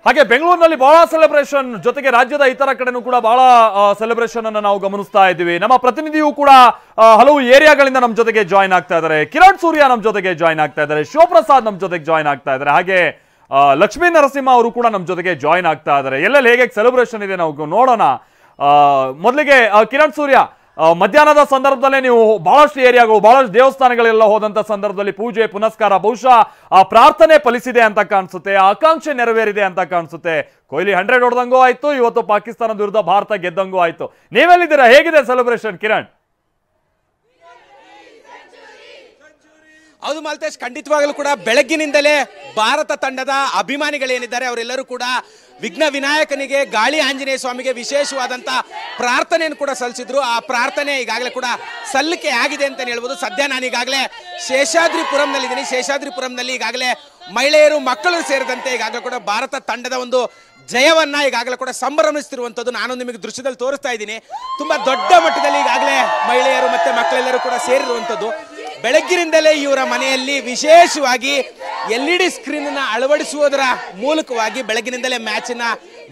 ಹಾಗೆ ಬೆಂಗಳೂರಿನಲ್ಲಿ ಬಹಳ ಸೆಲೆಬ್ರೇಷನ್ ಜೊತೆಗೆ ರಾಜ್ಯದ ಇತರ ಕಡೆನೂ ಕೂಡ ಬಹಳ ಸೆಲೆಬ್ರೇಷನ್ ಅನ್ನು ನಾವು ಗಮನಿಸ್ತಾ ಇದ್ದೀವಿ. ನಮ್ಮ ಪ್ರತಿನಿಧಿಯು ಕೂಡ ಹಲವು ಏರಿಯಾಗಳಿಂದ ನಮ್ಮ ಜೊತೆಗೆ ಜಾಯಿನ್ ಆಗ್ತಾ ಇದ್ದಾರೆ. ಕಿರಣ್ ಸೂರ್ಯ ನಮ್ಮ ಜೊತೆಗೆ ಜಾಯಿನ್ ಆಗ್ತಾ ಇದ್ದಾರೆ, ಶಿವಪ್ರಸಾದ್ ನಮ್ಮ ಜೊತೆಗೆ ಜಾಯಿನ್ ಆಗ್ತಾ ಇದ್ದಾರೆ, ಹಾಗೆ ಲಕ್ಷ್ಮೀ ನರಸಿಂಹ ಅವರು ಕೂಡ ನಮ್ಮ ಜೊತೆಗೆ ಜಾಯಿನ್ ಆಗ್ತಾ ಇದ್ದಾರೆ. ಎಲ್ಲೆಲ್ಲಿ ಹೇಗೆ ಸೆಲೆಬ್ರೇಷನ್ ಇದೆ ನಾವು ನೋಡೋಣ. ಮೊದಲಿಗೆ ಕಿರಣ್ ಸೂರ್ಯ, ಮಧ್ಯಾಹ್ನದ ಸಂದರ್ಭದಲ್ಲೇ ನೀವು ಬಹಳಷ್ಟು ಏರಿಯಾಗಳು ಬಹಳಷ್ಟು ದೇವಸ್ಥಾನಗಳೆಲ್ಲ ಹೋದಂತ ಸಂದರ್ಭದಲ್ಲಿ ಪೂಜೆ ಪುನಸ್ಕಾರ, ಬಹುಶಃ ಆ ಪ್ರಾರ್ಥನೆ ಫಲಿಸಿದೆ ಅಂತ ಕಾಣಿಸುತ್ತೆ, ಆಕಾಂಕ್ಷೆ ನೆರವೇರಿದೆ ಅಂತ ಕಾಣಿಸುತ್ತೆ. ಕೊಹ್ಲಿ 100 ಹೊಡೆದಂಗೂ ಆಯ್ತು, ಇವತ್ತು ಪಾಕಿಸ್ತಾನದ ವಿರುದ್ಧ ಭಾರತ ಗೆದ್ದಂಗೂ ಆಯ್ತು. ನೀವೆಲ್ಲಿದ್ದೀರಾ, ಹೇಗಿದೆ ಸೆಲೆಬ್ರೇಷನ್ ಕಿರಣ್? ಹೌದು ಮಾಲ್ತೇಶ್, ಖಂಡಿತವಾಗಲೂ ಕೂಡ ಬೆಳಗ್ಗಿನಿಂದಲೇ ಭಾರತ ತಂಡದ ಅಭಿಮಾನಿಗಳೇನಿದ್ದಾರೆ ಅವರೆಲ್ಲರೂ ಕೂಡ ವಿಘ್ನ ವಿನಾಯಕನಿಗೆ, ಗಾಳಿ ಆಂಜನೇಯ ಸ್ವಾಮಿಗೆ ವಿಶೇಷವಾದಂತ ಪ್ರಾರ್ಥನೆಯನ್ನು ಕೂಡ ಸಲ್ಲಿಸಿದ್ರು. ಆ ಪ್ರಾರ್ಥನೆ ಈಗಾಗಲೇ ಕೂಡ ಸಲ್ಲಿಕೆ ಆಗಿದೆ ಅಂತ ಹೇಳ್ಬೋದು. ಸದ್ಯ ನಾನು ಈಗಾಗಲೇ ಶೇಷಾದ್ರಿಪುರಂನಲ್ಲಿ ಇದ್ದೀನಿ. ಶೇಷಾದ್ರಿಪುರಂನಲ್ಲಿ ಈಗಾಗಲೇ ಮಹಿಳೆಯರು, ಮಕ್ಕಳು ಸೇರಿದಂತೆ ಈಗಾಗಲೇ ಕೂಡ ಭಾರತ ತಂಡದ ಒಂದು ಜಯವನ್ನ ಈಗಾಗಲೇ ಕೂಡ ಸಂಭ್ರಮಿಸುತ್ತಿರುವಂಥದ್ದು ನಾನು ನಿಮಗೆ ದೃಶ್ಯದಲ್ಲಿ ತೋರಿಸ್ತಾ ಇದ್ದೀನಿ. ತುಂಬಾ ದೊಡ್ಡ ಮಟ್ಟದಲ್ಲಿ ಈಗಾಗಲೇ ಮಹಿಳೆಯರು ಮತ್ತೆ ಮಕ್ಕಳೆಲ್ಲರೂ ಕೂಡ ಸೇರಿರುವಂಥದ್ದು. ಬೆಳಗ್ಗಿನಿಂದಲೇ ಇವರ ಮನೆಯಲ್ಲಿ ವಿಶೇಷವಾಗಿ LED ಸ್ಕ್ರೀನ್ ಅನ್ನ ಅಳವಡಿಸುವುದರ ಮೂಲಕವಾಗಿ ಬೆಳಗ್ಗಿನಿಂದಲೇ ಮ್ಯಾಚಿನ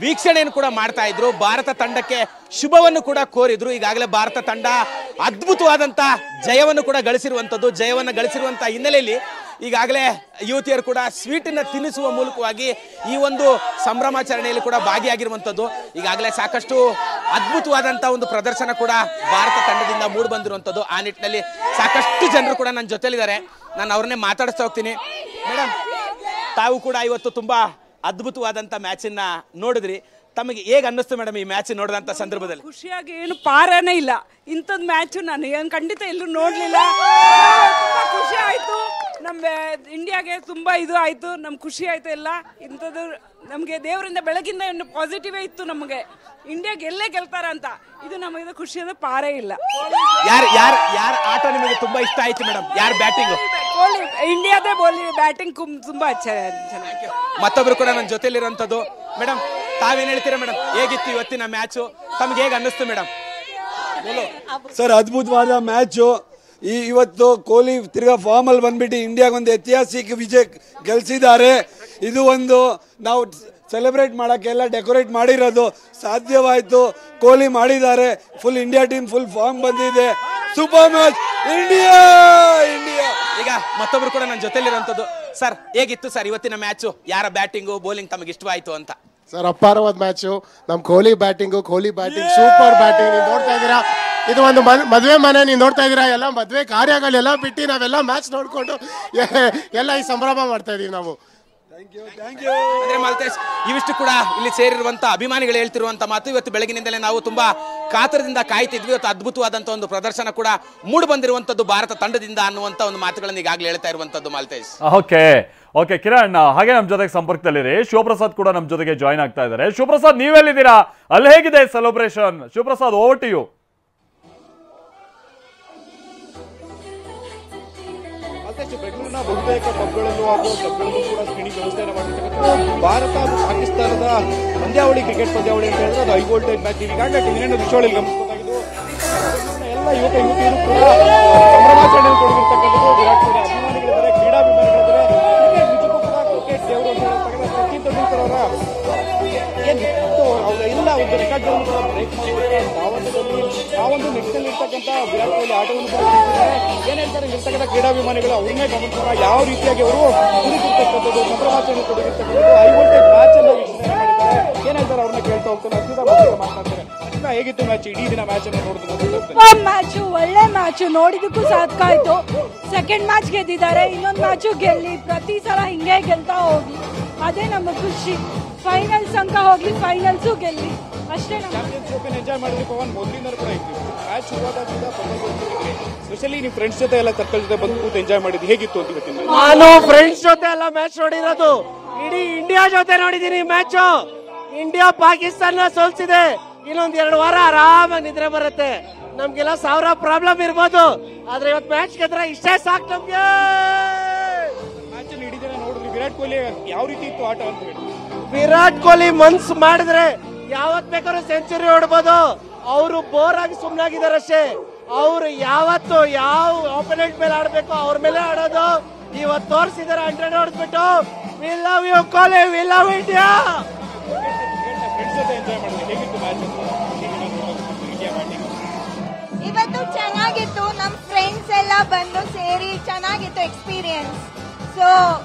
ವೀಕ್ಷಣೆಯನ್ನು ಕೂಡ ಮಾಡ್ತಾ ಇದ್ರು. ಭಾರತ ತಂಡಕ್ಕೆ ಶುಭವನ್ನು ಕೂಡ ಕೋರಿದ್ರು. ಈಗಾಗಲೇ ಭಾರತ ತಂಡ ಅದ್ಭುತವಾದಂತ ಜಯವನ್ನು ಕೂಡ ಗಳಿಸಿರುವಂಥದ್ದು. ಜಯವನ್ನು ಗಳಿಸಿರುವಂತಹ ಹಿನ್ನೆಲೆಯಲ್ಲಿ ಈಗಾಗಲೇ ಯುವತಿಯರು ಕೂಡ ಸ್ವೀಟ್ ಅನ್ನ ತಿನ್ನಿಸುವ ಮೂಲಕವಾಗಿ ಈ ಒಂದು ಸಂಭ್ರಮಾಚರಣೆಯಲ್ಲಿ ಕೂಡ ಭಾಗಿಯಾಗಿರುವಂಥದ್ದು. ಈಗಾಗಲೇ ಸಾಕಷ್ಟು ಅದ್ಭುತವಾದಂತಹ ಒಂದು ಪ್ರದರ್ಶನ ಕೂಡ ಭಾರತ ತಂಡದಿಂದ ಮೂಡಿ ಬಂದಿರುವಂಥದ್ದು. ಆ ನಿಟ್ಟಿನಲ್ಲಿ ಸಾಕಷ್ಟು ಜನರು ಕೂಡ ನನ್ನ ಜೊತೆಲಿದ್ದಾರೆ. ನಾನು ಅವ್ರನ್ನೇ ಮಾತಾಡಿಸ್ತಾ ಹೋಗ್ತೀನಿ. ಮೇಡಮ್, ತಾವು ಕೂಡ ಇವತ್ತು ತುಂಬಾ ಅದ್ಭುತವಾದಂತ ಮ್ಯಾಚ್ ಅನ್ನ ನೋಡಿದ್ರಿ. ತಮಗೆ ಹೇಗೆ ಅನ್ನಿಸ್ತು ಮೇಡಮ್ ಈ ಮ್ಯಾಚ್ ನೋಡಿದಂತ ಸಂದರ್ಭದಲ್ಲಿ? ಖುಷಿಯಾಗಿ ಏನು ಪಾರನೇ ಇಲ್ಲ. ಇಂಥದ್ದು ಮ್ಯಾಚ್ ನಾನು ಏನು ಖಂಡಿತ ಎಲ್ಲೂ ನೋಡ್ಲಿಲ್ಲ. ತುಂಬಾ ಖುಷಿ ಆಯ್ತು. ನಮ್ಮ ಇಂಡಿಯಾಗೆ ತುಂಬಾ ಇದು ಆಯ್ತು, ನಮ್ಗೆ ಖುಷಿ ಆಯ್ತು. ಎಲ್ಲ ಇಂಥದ್ದು ನಮಗೆ ದೇವರಿಂದ ಬೆಳಗಿಂದ ಏನು ಪಾಸಿಟಿವ್ ಇತ್ತು. ನಮಗೆ ಇಂಡಿಯಾ ಗೆಲ್ಲೇ ಗೆಲ್ತಾರ ಅಂತ ಇದು ನಮಗೆ ಖುಷಿಯಾದ ಪಾರೇ ಇಲ್ಲ. ಯಾರ ಆಟ ನಿಮಗೆ ತುಂಬಾ ಇಷ್ಟ ಆಯ್ತು ಮೇಡಮ್? ಯಾರ ಬ್ಯಾಟಿಂಗ್? ಕೊಹ್ಲಿ, ಇಂಡಿಯಾದೇ ಬ್ಯಾಟಿಂಗ್ ತುಂಬಾ ಚೆನ್ನಾಗಿ. ಮತ್ತೊಬ್ರು ಕೂಡ ನನ್ನ ಜೊತೆಲಿರುವಂತದ್ದು. ಮೇಡಮ್, ತಾವೇನ್ ಹೇಳ್ತೀರಾ ಮೇಡಮ್? ಹೇಗಿತ್ತು ಇವತ್ತಿನ ಮ್ಯಾಚು? ತಮ್ಗೆ ಹೇಗೆ ಅನ್ನಿಸ್ತು ಮೇಡಮ್? ಸರ್, ಅದ್ಭುತವಾದ ಮ್ಯಾಚು. ಇವತ್ತು ಕೊಹ್ಲಿ ತಿರ್ಗಾ ಫಾರ್ಮ್ ಅಲ್ಲಿ ಬಂದ್ಬಿಟ್ಟು ಇಂಡಿಯಾಗೆ ಒಂದು ಐತಿಹಾಸಿಕ ವಿಜಯ ಗೆಲ್ಸಿದ್ದಾರೆ. ಇದು ಒಂದು ನಾವು ಸೆಲೆಬ್ರೇಟ್ ಮಾಡೋಕ್ಕೆಲ್ಲ ಡೆಕೋರೇಟ್ ಮಾಡಿರೋದು ಸಾಧ್ಯವಾಯಿತು. ಕೊಹ್ಲಿ ಮಾಡಿದ್ದಾರೆ. Full India team full form ಬಂದಿದೆ. Super match India. ಈಗ ಮತ್ತೊಬ್ರು ಕೂಡ ನನ್ನ ಜೊತೆಲಿರುವಂತದ್ದು. ಸರ್, ಹೇಗಿತ್ತು ಸರ್ ಇವತ್ತಿನ ಮ್ಯಾಚು? ಯಾರ ಬ್ಯಾಟಿಂಗು ಬೌಲಿಂಗ್ ತಮಗೆ ಇಷ್ಟವಾಯ್ತು ಅಂತ? ಸರ್, ಅಪಾರವಾದ ಮ್ಯಾಚು. ನಮ್ ಕೊಹ್ಲಿ ಬ್ಯಾಟಿಂಗ್ ಸೂಪರ್ ಬ್ಯಾಟಿಂಗ್. ನೀವು ನೋಡ್ತಾ ಇದ್ದೀರಾ, ಇದು ಒಂದು ಮದುವೆ ಮನೆ. ನೀವು ನೋಡ್ತಾ ಇದ್ದೀರಾ, ಎಲ್ಲ ಮದುವೆ ಕಾರ್ಯಗಳೆಲ್ಲ ಬಿಟ್ಟು ನಾವೆಲ್ಲ ಮ್ಯಾಚ್ ನೋಡ್ಕೊಂಡು ಎಲ್ಲ ಈ ಸಂಭ್ರಮ ಮಾಡ್ತಾ ಇದೀವಿ ನಾವು. ಅಂದ್ರೆ ಮಾಲ್ತೇಶ್, ಇವಿಷ್ಟು ಕೂಡ ಇಲ್ಲಿ ಸೇರಿರುವಂತ ಅಭಿಮಾನಿಗಳು ಹೇಳ್ತಿರುವಂತ ಮಾತು. ಇವತ್ತು ಬೆಳಗಿನಿಂದಲೇ ನಾವು ತುಂಬಾ ಕಾತರದಿಂದ ಕಾಯ್ತಿದ್ವಿ. ಇವತ್ತು ಅದ್ಭುತವಾದಂತ ಒಂದು ಪ್ರದರ್ಶನ ಕೂಡ ಮೂಡಿ ಬಂದಿರುವಂತದ್ದು ಭಾರತ ತಂಡದಿಂದ ಅನ್ನುವಂತ ಒಂದು ಮಾತುಗಳನ್ನು ಈಗಾಗಲೇ ಹೇಳ್ತಾ ಇರುವಂತದ್ದು ಮಾಲ್ತೇಶ್. ಓಕೆ ಕಿರಣ್, ಹಾಗೆ ನಮ್ಮ ಜೊತೆಗೆ ಸಂಪರ್ಕದಲ್ಲಿರಿ. ಶಿವಪ್ರಸಾದ್ ಕೂಡ ನಮ್ಮ ಜೊತೆಗೆ ಜಾಯಿನ್ ಆಗ್ತಾ ಇದ್ದಾರೆ. ಶಿವಪ್ರಸಾದ್, ನೀವೆಲ್ಲಿದ್ದೀರಾ? ಅಲ್ಲಿ ಹೇಗಿದೆ celebration? Shivaprasad, over to you. ಬೆಂಗಳೂರಿನ ಬಹುತೇಕ ಪಬ್ಗಳಲ್ಲೂ ಹಾಗೂ ಕ್ಲಬ್ಗಳಲ್ಲೂ ಕೂಡ ಸ್ಕ್ರೀನಿಂಗ್ ವ್ಯವಸ್ಥೆಯನ್ನು ಮಾಡಿರ್ತಕ್ಕಂಥ ಭಾರತ ಹಾಗೂ ಪಾಕಿಸ್ತಾನದ ಪಂದ್ಯಾವಳಿ, ಕ್ರಿಕೆಟ್ ಪಂದ್ಯಾವಳಿ ಅಂತ ಹೇಳಿದ್ರೆ ಅದು ಹೈ ವೋಲ್ಟೇಜ್ ಮ್ಯಾಚ್. ಈಗಾಗಲೇ ಟಿವಿಯನ್ನು ವಿಶ್ವದಲ್ಲಿ ಗಮನಿಸಬೇಕಾಗಿದ್ದು ಎಲ್ಲ ಯುವಕ ಯುವತಿಯರು ಕೂಡ ಸಂಭ್ರಮಾಚರಣೆಯಲ್ಲಿ ತೊಡಗಿರ್ತಕ್ಕಂಥದ್ದು. ವಿರಾಟ್ ಕೊಹ್ಲಿ ಅಭಿಮಾನಿಗಳಿದ್ದಾರೆ, ಕ್ರೀಡಾಭಿಮಾನಿಗಳಿದ್ದಾರೆ. ಕ್ರಿಕೆಟ್ ನಿಜಕ್ಕೂ ಕೂಡ ಕ್ರಿಕೆಟ್ ದೇವರು ಅಂತ ಹೇಳ್ತಕ್ಕಂಥ ಸಚಿನ್ ತೆಂಡೂಲ್ಕರ್ ಅವರ ಏನಿತ್ತು ಅವರೆಲ್ಲ ಒಂದು ರೆಕಾರ್ಡ್ಗಳನ್ನು ಕೂಡ ಬ್ರೇಕ್ ಮಾಡಿರ್ತಕ್ಕಂಥ ನಾವೊಂದು ನೆಕ್ಸ್ಟಲ್ಲಿ ಇರ್ತಕ್ಕಂಥ ವಿರಾಟ್ ಕೊಹ್ಲಿ ಆಟವನ್ನು ಕೂಡ ಏನ್ ಹೇಳ್ತಾರೆ ಇರ್ತಕ್ಕಂಥ ಕ್ರೀಡಾಭಿಮಾನಿಗಳು ಅವ್ರನ್ನೇ ಗಮನಿಸೋಣ. ಯಾವ ರೀತಿಯಾಗಿ ಅವರು ಕುರಿತಿರ್ತಕ್ಕಂಥದ್ದು, ಸಂಭ್ರಮಾಚರಣೆ ತೊಡಗಿರ್ತಕ್ಕಂಥದ್ದು, ಹೈ ವೋಲ್ಟೇಜ್ ಮ್ಯಾಚ್ ಅನ್ನು ವೀಕ್ಷಣೆ ಮಾಡಿದ್ದಾರೆ. ಏನ್ ಹೇಳ್ತಾರೆ ಅವ್ರನ್ನ ಕೇಳ್ತಾ ಹೋಗ್ತಾರೆ. ಸೀದಾ ಮಾತನಾಡ್ತಾರೆ. ಹೇಗಿತ್ತು ಮ್ಯಾಚ್? ಇಡೀ ದಿನ ಮ್ಯಾಚ್ ಅನ್ನು ನೋಡಿದ್ರು. ಮ್ಯಾಚು ಒಳ್ಳೆ ಮ್ಯಾಚು, ನೋಡಿದಕ್ಕೂ ಸಾಕಾಯ್ತು. ಸೆಕೆಂಡ್ ಮ್ಯಾಚ್ ಗೆದ್ದಿದ್ದಾರೆ, ಇನ್ನೊಂದು ಮ್ಯಾಚು ಗೆಲ್ಲಿ. ಪ್ರತಿ ಸಲ ಹಿಂಗೆ ಗೆಲ್ತಾ ಹೋಗಿ, ಅದೇ ನಮ್ಮ ಖುಷಿ. ಫೈನಲ್ಸ್ ಅಂತ ಹೋಗ್ಲಿ, ಫೈನಲ್ಸು ಗೆಲ್ಲಿ, ಅಷ್ಟೇ. ಚಾಂಪಿಯನ್ಸ್ ಟ್ರೋಫಿ ಎಂಜಾಯ್ ಮಾಡಿದ್ವಿ ಪವನ್. ಮೊದಲಿಂದ ಕೂಡ ಇತ್ತು ಮ್ಯಾಚ್ ಶುರುವಾದಾಗಿಂದ ಸ್ಪೆಷಲಿ ನೀವು ಫ್ರೆಂಡ್ಸ್ ಜೊತೆ ಎಲ್ಲ ಸರ್ಕಲ್ ಜೊತೆ ಬಂದು ಕೂತು ಎಂಜಾಯ್ ಮಾಡಿದ್ದು. ಹೇಗಿತ್ತು ಅಂತ ಇವತ್ತಿನ? ನಾನು ಫ್ರೆಂಡ್ಸ್ ಜೊತೆ ಎಲ್ಲ ಮ್ಯಾಚ್ ನೋಡಿರೋದು. ಇಡೀ ಇಂಡಿಯಾ ಜೊತೆ ನೋಡಿದೀನಿ ಮ್ಯಾಚ್. ಇಂಡಿಯಾ ಪಾಕಿಸ್ತಾನ ಸೋಲ್ಸಿದೆ. ಇನ್ನೊಂದ್ 2 ವಾರ ಆರಾಮಾಗಿ ನಿದ್ರೆ ಬರುತ್ತೆ. ನಮ್ಗೆಲ್ಲ 1000 ಪ್ರಾಬ್ಲಮ್ ಇರ್ಬೋದು, ಆದ್ರೆ ಇವತ್ತು ಮ್ಯಾಚ್ ಗೆದ್ರೆ ಇಷ್ಟೇ ಸಾಕು ನಮ್ಗೆ. ಮ್ಯಾಚ್ ಅನ್ನು ಇಡೀ ದಿನ ನೋಡಿದ್ವಿ. ವಿರಾಟ್ ಕೊಹ್ಲಿ ಯಾವ ರೀತಿ ಇತ್ತು ಆಟ ಅಂತ ಹೇಳಿ? ವಿರಾಟ್ ಕೊಹ್ಲಿ ಮನ್ಸು ಮಾಡಿದ್ರೆ ಯಾವತ್ ಬೇಕಾದ್ರೂ ಸೆಂಚುರಿ ಹೊಡ್ಬೋದು. ಅವರು ಬೋರ್ ಆಗಿ ಸುಮ್ಮನಾಗಿದ್ದಾರೆ ಅಷ್ಟೇ. ಅವ್ರು ಯಾವತ್ತು ಯಾವ ಆಪೋನೆಂಟ್ ಮೇಲೆ ಆಡ್ಬೇಕು ಅವ್ರ ಮೇಲೆ ಆಡೋದು. ಇವತ್ತು ತೋರಿಸಿದಾರೆ 100 ಹೊಡೆದ್ಬಿಟ್ಟು. We love you Kohli, we love India. ಜೊತೆ ಎಂಜಾಯ್ ಮಾಡಿದ್ರಿ, ಹೇಗಿತ್ತು ಮ್ಯಾಚ್ ಇಂಡಿಯಾ ಬ್ಯಾಟಿಂಗ್? ಇವತ್ತು ಚೆನ್ನಾಗಿತ್ತು, ನಮ್ಮ ಫ್ರೆಂಡ್ಸ್ ಎಲ್ಲ ಬಂದು ಸೇರಿ ಚೆನ್ನಾಗಿತ್ತು experience. So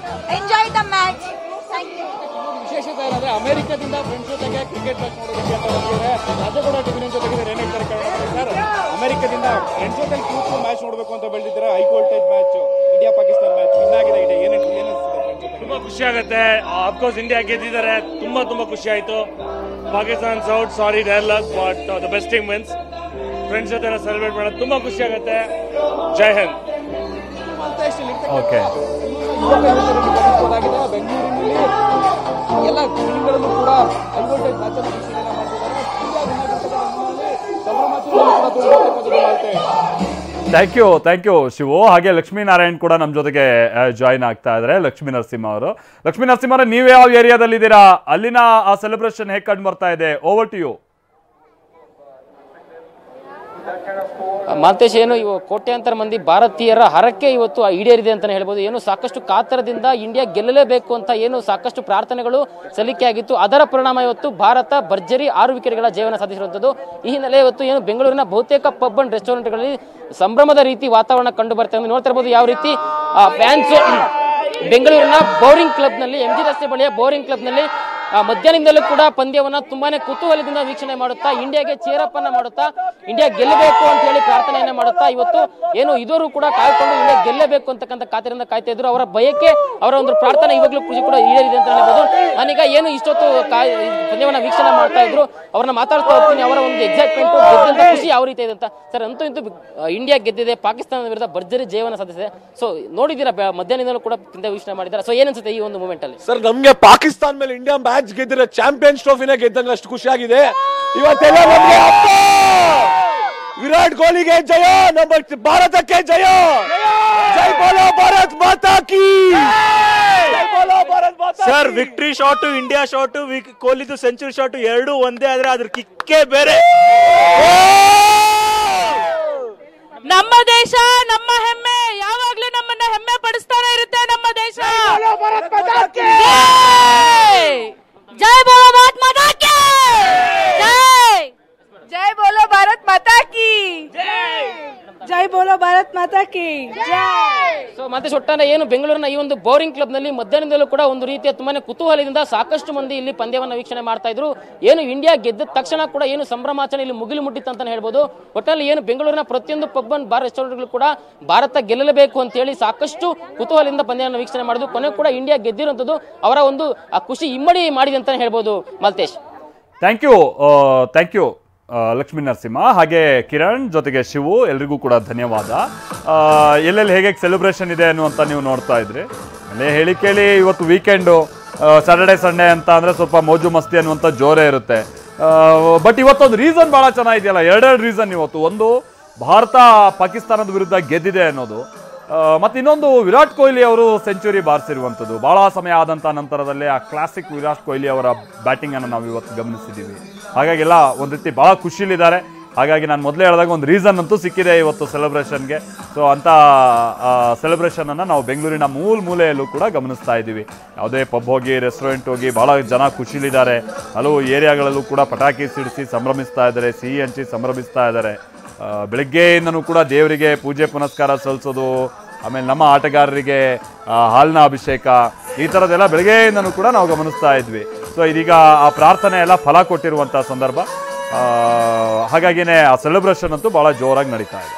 enjoy the match. Thank you. ವಿಶೇಷತೆ ಏನಂದ್ರೆ ಅಮೆರಿಕದಿಂದ ಫ್ರೆಂಡ್ಸ್ ಜೊತೆಗೆ ಕ್ರಿಕೆಟ್ ಮ್ಯಾಚ್ ನೋಡೋದಕ್ಕೆ ಅಂತ ಬಂದಿದ್ದಾರೆ. ರಾಜಗೌಡ ಟಿವಿ ಜೊತೆಗೆ ಏನ್ ಹೇಳ್ತಾರೆ ಸರ್? ಅಮೆರಿಕದಿಂದ ಫ್ರೆಂಡ್ಸ್ ಜೊತೆ ಕೂತು ಮ್ಯಾಚ್ ನೋಡಬೇಕು ಅಂತ ಬೆಳೆದಿದ್ದಾರೆ. High voltage match, India Pakistan match win ಆಗಿದೆ. ಏನು ತುಂಬಾ ಖುಷಿ ಆಗುತ್ತೆ. ಅಫ್ಕೋರ್ಸ್ ಇಂಡಿಯಾ ಗೆದ್ದಿದ್ದಾರೆ, ತುಂಬಾ ಖುಷಿ ಆಯ್ತು. Pakistan out, sorry their luck, but the best team wins. Friends ಜೊತೆ ಸೆಲೆಬ್ರೇಟ್ ಮಾಡೋದು ತುಂಬಾ ಖುಷಿ ಆಗುತ್ತೆ. ಜೈ ಹಿಂದ್. ಓಕೆ, ಬೆಂಗಳೂರಿನಲ್ಲಿ ಎಲ್ಲ ಟೀಮ್ಗಳಲ್ಲೂ ಕೂಡ ಹೈ ವೋಲ್ಟೇಜ್ ಮ್ಯಾಚ್ ಅನ್ನು ಥ್ಯಾಂಕ್ ಯು ಶಿವು. ಹಾಗೆ ಲಕ್ಷ್ಮೀನಾರಾಯಣ್ ಕೂಡ ನಮ್ಮ ಜೊತೆಗೆ ಜಾಯಿನ್ ಆಗ್ತಾ ಇದ್ದಾರೆ. ಲಕ್ಷ್ಮೀ ನರಸಿಂಹ ಅವರು. ಲಕ್ಷ್ಮೀ ನರಸಿಂಹ ಅವರೇ, ನೀವು ಯಾವ ಏರಿಯಾದಲ್ಲಿದ್ದೀರಾ? ಅಲ್ಲಿನ ಆ ಸೆಲೆಬ್ರೇಷನ್ ಹೇಗೆ ಕಂಡು ಬರ್ತಾ ಇದೆ? Over to you. ಮಾಂತೇಶ್, ಏನು ಇವು ಕೋಟ್ಯಾಂತರ ಮಂದಿ ಭಾರತೀಯರ ಹರಕೆ ಇವತ್ತು ಈಡೇರಿದೆ ಅಂತಾನೆ ಹೇಳ್ಬೋದು. ಏನು ಸಾಕಷ್ಟು ಕಾತರದಿಂದ ಇಂಡಿಯಾ ಗೆಲ್ಲಲೇಬೇಕು ಅಂತ ಏನು ಸಾಕಷ್ಟು ಪ್ರಾರ್ಥನೆಗಳು ಸಲ್ಲಿಕೆ ಆಗಿತ್ತು. ಅದರ ಪರಿಣಾಮ ಇವತ್ತು ಭಾರತ ಭರ್ಜರಿ 6 ವಿಕೆಟ್ಗಳ ಜಯವನ್ನು ಸಾಧಿಸಿರುವಂಥದ್ದು. ಈ ಹಿನ್ನೆಲೆ ಇವತ್ತು ಏನು ಬೆಂಗಳೂರಿನ ಬಹುತೇಕ ಪಬ್ ಅಂಡ್ ರೆಸ್ಟೋರೆಂಟ್ಗಳಲ್ಲಿ ಸಂಭ್ರಮದ ರೀತಿ ವಾತಾವರಣ ಕಂಡು ಬರ್ತಾ ಇದೆ. ನೋಡ್ತಾ ಇರ್ಬೋದು ಯಾವ ರೀತಿ ಫ್ಯಾನ್ಸ್ ಬೆಂಗಳೂರಿನ ಬೋರಿಂಗ್ ಕ್ಲಬ್ನಲ್ಲಿ, MG ರಸ್ತೆ ಬಳಿಯ ಬೋರಿಂಗ್ ಕ್ಲಬ್ನಲ್ಲಿ ಮಧ್ಯಾಹ್ನದಿಂದಲೂ ಕೂಡ ಪಂದ್ಯವನ್ನ ತುಂಬಾನೇ ಕುತೂಹಲದಿಂದ ವೀಕ್ಷಣೆ ಮಾಡುತ್ತಾ, ಇಂಡಿಯಾಗೆ ಚೇರಪ್ ಅನ್ನ ಮಾಡುತ್ತಾ, ಇಂಡಿಯಾ ಗೆಲ್ಲಬೇಕು ಅಂತ ಹೇಳಿ ಪ್ರಾರ್ಥನೆಯನ್ನ ಮಾಡುತ್ತಾ ಇವತ್ತು ಏನು ಇದುವರೆಗೂ ಕೂಡ ಕಾಯ್ಕೊಂಡು ಇಂಡಿಯಾ ಗೆಲ್ಲಬೇಕು ಅಂತಕ್ಕಂಥ ಕಾತರದಿಂದ ಕಾಯ್ತಾ ಇದ್ರು. ಅವರ ಬಯಕೆ, ಅವರ ಒಂದು ಪ್ರಾರ್ಥನೆ ಇವಾಗಲೂ ಕೂಡ ಈಡೇರಿದೆ ಅಂತ ಹೇಳ್ಬೋದು. ನಾನೀಗ ಏನು ಇಷ್ಟೊತ್ತು ಪಂದ್ಯವನ್ನ ವೀಕ್ಷಣೆ ಮಾಡ್ತಾ ಇದ್ರು, ಅವ್ರನ್ನ ಮಾತಾಡ್ತಾ ಹೋಗ್ತೀನಿ. ಅವರ ಒಂದು ಎಕ್ಸೈಟ್ಮೆಂಟ್, ಗೆದ್ದಂತ ಖುಷಿ ಯಾವ ರೀತಿ ಇದೆ ಅಂತ. ಸರ್, ಅಂತೂ ಇಂಡಿಯಾ ಗೆದ್ದಿದೆ, ಪಾಕಿಸ್ತಾನದ ವಿರುದ್ಧ ಭರ್ಜರಿ ಜಯವನ್ನು ಸಾಧಿಸಿದೆ. ಸೊ ನೋಡಿದ್ದೀರಾ, ಮಧ್ಯಾಹ್ನದಿಂದಲೂ ಕೂಡ ಪಂದ್ಯ ವೀಕ್ಷಣೆ ಮಾಡಿದ್ದಾರೆ. ಸೊ ಏನನ್ಸುತ್ತೆ ಈ ಒಂದು ಮೂಮೆಂಟ್ ಅಲ್ಲಿ? ಸರ್, ನಮ್ಗೆ ಪಾಕಿಸ್ತಾನ ಮೇಲೆ ಇಂಡಿಯಾ ಮ್ಯಾಚ್ ಗೆದ್ದಿರೋ ಚಾಂಪಿಯನ್ಸ್ ಟ್ರೋಫಿನೇ ಗೆದ್ದಂಗೆ ಅಷ್ಟು ಖುಷಿ ಆಗಿದೆ ಇವತ್ತೆಲ್ಲ ನಮ್ಗೆ. ವಿರಾಟ್ ಕೊಹ್ಲಿಗೆ ಜಯ, ನಮ್ಮ ಭಾರತಕ್ಕೆ ಜಯ. ಜೈ ಬೋಲೋ ಭಾರತ್ ಮಾತಾ ಕಿ. Sir, victory shot, India shot, ಕೊಹ್ಲಿದು ಸೆಂಚುರಿ ಶಾಟ್ ಎರಡು ಒಂದೇ, ಆದ್ರೆ ಅದ್ರ ಕಿಕ್ಕೇ ಬೇರೆ. ನಮ್ಮ ದೇಶ, ನಮ್ಮ ಹೆಮ್ಮೆ, ಯಾವಾಗ್ಲೂ ನಮ್ಮನ್ನ ಹೆಮ್ಮೆ ಪಡಿಸ್ತಾನೆ ಇರುತ್ತೆ ನಮ್ಮ ದೇಶ. ಜೈ ಬೋಲೋ ಭಾರತ್ ಮಾತಾ ಕಿ. ಜೈ ಬೋಲೋ ಭಾರತ್ ಮಾತಾ ಕಿ. ಜೈ ಬೋಲೋ ಭಾರತ್ ಮಾತಾ ಕಿ. ಸೊ ಮಾತೇಶ್, ಒಟ್ಟಾರೆ ಏನು ಬೆಂಗಳೂರಿನ ಈ ಒಂದು ಬೋರಿಂಗ್ ಕ್ಲಬ್ ನಲ್ಲಿ ಮಧ್ಯಾಹ್ನದಲ್ಲೂ ಕೂಡ ಒಂದು ರೀತಿಯ ತುಂಬಾನೇ ಕುತೂಹಲದಿಂದ ಸಾಕಷ್ಟು ಮಂದಿ ಇಲ್ಲಿ ಪಂದ್ಯವನ್ನ ವೀಕ್ಷಣೆ ಮಾಡ್ತಾ ಇದ್ರು. ಏನು ಇಂಡಿಯಾ ಗೆದ್ದ ತಕ್ಷಣ ಕೂಡ ಏನು ಸಂಭ್ರಮಾಚರಣೆ ಇಲ್ಲಿ ಮುಗಿಲು ಮುಟ್ಟಿತ್ತು ಅಂತಾನೆ ಹೇಳ್ಬೋದು. ಒಟ್ಟಿನಲ್ಲಿ ಏನು ಬೆಂಗಳೂರಿನ ಪ್ರತಿಯೊಂದು ಪಬ್ ಅಂಡ್ ಬಾರ್ ರೆಸ್ಟೋರೆಂಟ್ಗಳು ಕೂಡ ಭಾರತ ಗೆಲ್ಲಲೇಬೇಕು ಅಂತ ಹೇಳಿ ಸಾಕಷ್ಟು ಕುತೂಹಲದಿಂದ ಪಂದ್ಯವನ್ನು ವೀಕ್ಷಣೆ ಮಾಡಿದ್ರು. ಕೊನೆ ಕೂಡ ಇಂಡಿಯಾ ಗೆದ್ದಿರುವಂತದ್ದು ಅವರ ಒಂದು ಖುಷಿ ಇಮ್ಮಡಿ ಮಾಡಿದೆ ಅಂತಾನೆ ಹೇಳ್ಬೋದು. ಮಾಲ್ತೇಶ್, ಥ್ಯಾಂಕ್ ಯು ಲಕ್ಷ್ಮೀ ನರಸಿಂಹ, ಹಾಗೆ ಕಿರಣ್, ಜೊತೆಗೆ ಶಿವು, ಎಲ್ರಿಗೂ ಕೂಡ ಧನ್ಯವಾದ. ಎಲ್ಲೆಲ್ಲಿ ಹೇಗೆ ಸೆಲೆಬ್ರೇಷನ್ ಇದೆ ಅನ್ನುವಂತ ನೀವು ನೋಡ್ತಾ ಇದ್ರಿ. ಅಲ್ಲೇ ಹೇಳಿ ಕೇಳಿ ಇವತ್ತು ವೀಕೆಂಡು, ಸ್ಯಾಟರ್ಡೆ ಸಂಡೇ ಅಂತ ಅಂದರೆ ಸ್ವಲ್ಪ ಮೋಜು ಮಸ್ತಿ ಅನ್ನುವಂಥ ಜೋರೇ ಇರುತ್ತೆ. ಬಟ್ ಇವತ್ತೊಂದು ರೀಸನ್ ಭಾಳ ಚೆನ್ನಾಗಿದೆಯಲ್ಲ, ಎರಡೆರಡು ರೀಸನ್ ಇವತ್ತು. ಒಂದು, ಭಾರತ ಪಾಕಿಸ್ತಾನದ ವಿರುದ್ಧ ಗೆದ್ದಿದೆ ಅನ್ನೋದು, ಮತ್ತು ಇನ್ನೊಂದು ವಿರಾಟ್ ಕೊಹ್ಲಿ ಅವರು ಸೆಂಚುರಿ ಬಾರಿಸಿರುವಂಥದ್ದು. ಭಾಳ ಸಮಯ ಆದಂಥ ನಂತರದಲ್ಲೇ ಆ ಕ್ಲಾಸಿಕ್ ವಿರಾಟ್ ಕೊಹ್ಲಿ ಅವರ ಬ್ಯಾಟಿಂಗನ್ನು ನಾವು ಇವತ್ತು ಗಮನಿಸಿದ್ದೀವಿ. ಹಾಗಾಗಿಲ್ಲ ಒಂದು ರೀತಿ ಭಾಳ ಖುಷಿಲಿದ್ದಾರೆ. ಹಾಗಾಗಿ ನಾನು ಮೊದಲೇ ಹೇಳಿದಾಗ ಒಂದು ರೀಸನ್ ಅಂತೂ ಸಿಕ್ಕಿದೆ ಇವತ್ತು ಸೆಲೆಬ್ರೇಷನ್ಗೆ. ಸೊ ಅಂಥ ಸೆಲೆಬ್ರೇಷನನ್ನು ನಾವು ಬೆಂಗಳೂರಿನ ಮೂಲೆಯಲ್ಲೂ ಕೂಡ ಗಮನಿಸ್ತಾ ಇದ್ದೀವಿ. ಯಾವುದೇ ಪಬ್ ಹೋಗಿ, ರೆಸ್ಟೋರೆಂಟ್ ಹೋಗಿ ಭಾಳ ಜನ ಖುಷಿಲಿದ್ದಾರೆ. ಹಲವು ಏರಿಯಾಗಳಲ್ಲೂ ಕೂಡ ಪಟಾಕಿ ಸಿಡಿಸಿ ಸಂಭ್ರಮಿಸ್ತಾ ಇದ್ದಾರೆ, ಸಿಹಿ ಹಂಚಿ ಸಂಭ್ರಮಿಸ್ತಾ ಇದ್ದಾರೆ. ಬೆಳಗ್ಗೆಯಿಂದನೂ ಕೂಡ ದೇವರಿಗೆ ಪೂಜೆ ಪುನಸ್ಕಾರ ಸಲ್ಲಿಸೋದು, ಆಮೇಲೆ ನಮ್ಮ ಆಟಗಾರರಿಗೆ ಹಾಲಿನ ಅಭಿಷೇಕ, ಈ ಥರದ್ದೆಲ್ಲ ಬೆಳಗ್ಗೆಯಿಂದನೂ ಕೂಡ ನಾವು ಗಮನಿಸ್ತಾ ಇದ್ವಿ. ಸೊ ಇದೀಗ ಆ ಪ್ರಾರ್ಥನೆ ಎಲ್ಲ ಫಲ ಕೊಟ್ಟಿರುವಂಥ ಸಂದರ್ಭ. ಹಾಗಾಗಿನೇ ಆ ಸೆಲೆಬ್ರೇಷನ್ ಅಂತೂ ಭಾಳ ಜೋರಾಗಿ ನಡೀತಾ ಇದೆ.